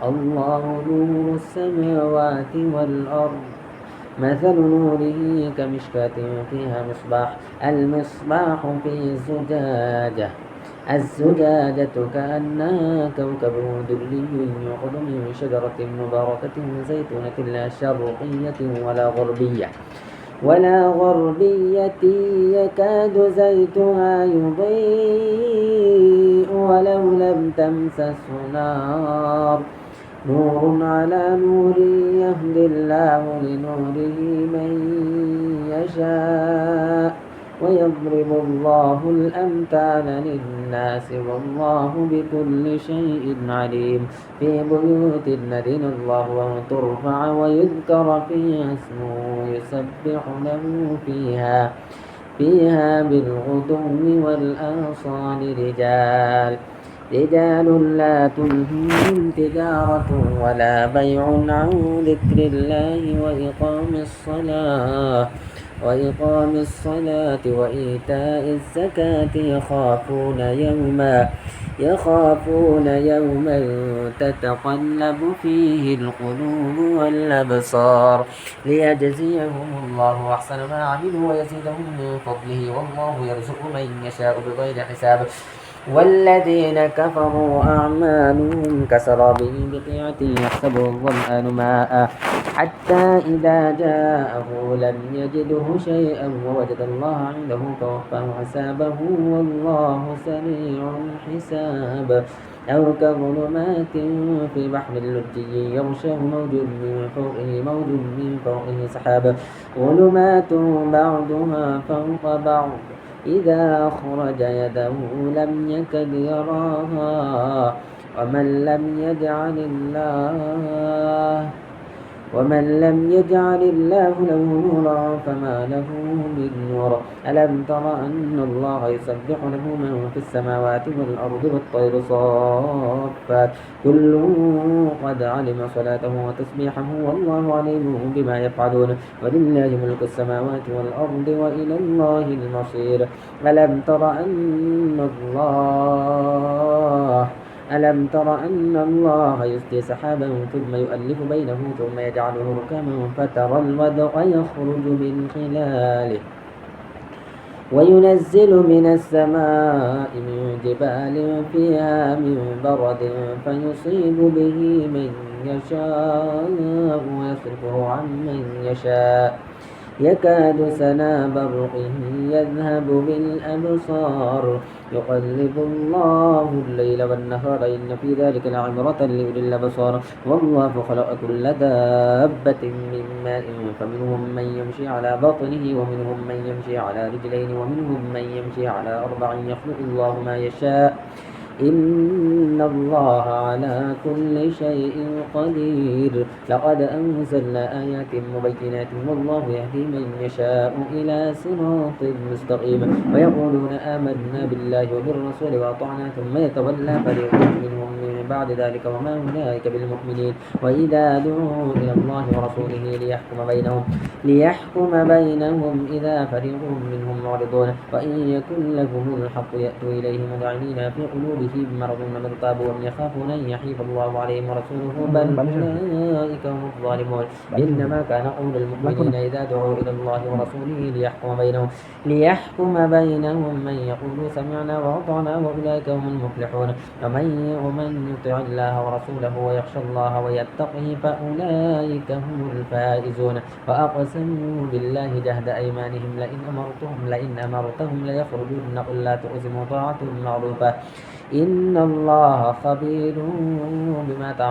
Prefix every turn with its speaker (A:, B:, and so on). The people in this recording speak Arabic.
A: الله نور السماوات والأرض مثل نوره كمشكاة فيها مصباح المصباح في الزجاجة كأنها كوكب دري يوقد من شجرة مباركة زيتونة لا شرقية ولا غربية يكاد زيتها يضيء ولو لم تمسسه نار نور على نور يهدي الله لنوره من يشاء ويضرب الله الأمثال للناس والله بكل شيء عليم في بيوت الذين الله ترفع ويذكر فيها اسمه يسبح له فيها بالغدو والآصال رجال لا تلهيهم تجارة ولا بيع عن ذكر الله وإقام الصلاة وإيتاء الزكاة يخافون يوما تتقلب فيه القلوب والأبصار ليجزيهم الله أحسن ما عملوا ويزيدهم من فضله والله يرزق من يشاء بغير حساب والذين كفروا أعمالهم كسراب بقيعة يحسبه الظمآن ماء حتى إذا جاءه لم يجده شيئا ووجد الله عنده فوفاه حسابه والله سريع الحساب أو كظلمات في بحر اللجي يغشاه موج من فوقه سحاب ظلمات بعضها فوق بعض إذا أخرج يده لم يكد يراها ومن لم يجعل الله له نورا فما له من نور ألم تر أن الله يسبح له من في السماوات والأرض والطير صافات كل قد علم صلاته وتسبيحه والله عليم بما يفعلون ولله ملك السماوات والأرض وإلى الله المصير ألم تر أن الله يسقي سحابا ثم يؤلف بينه ثم يجعله ركاما فترى الودق يخرج من خلاله وينزل من السماء من جبال فيها من برد فيصيب به من يشاء ويصرفه عن من يشاء يكاد سنا برقه يذهب بالأبصار يقلب الله الليل والنهار إن في ذلك لعبرة لأولي الأبصار والله خلق كل دابة من ماء فمنهم من يمشي على بطنه ومنهم من يمشي على رجلين ومنهم من يمشي على أربع يخلق الله ما يشاء إن الله على كل شيء قدير لقد أنزلنا آيات مبينات والله يهدي من يشاء إلى صراط مستقيم ويقولون آمنا بالله وبالرسول وأطعنا ثم يتولى فريق منهم من بعد ذلك وما أولئك بالمؤمنين وإذا دعوا إلى الله ورسوله ليحكم بينهم إذا فريق منهم معرضون وإن يكن لهم الحق يأتوا إليه مذعنين في قلوبهم مرض وارتابوا وهم يخافون أن يحيف الله عليهم ورسوله بل أولئك هم الظالمون إنما كان قول المؤمنين إذا دعوا إلى الله ورسوله ليحكم بينهم من يقول سمعنا وأطعنا وأولئك هم المفلحون ومن يطع الله ورسوله ويخشى الله ويتقه فأولئك هم الفائزون وأقسموا بالله جهد أيمانهم لئن أمرتهم ليخرجون قل لا تؤزموا طاعة معروفة إن الله خبير بما تعملون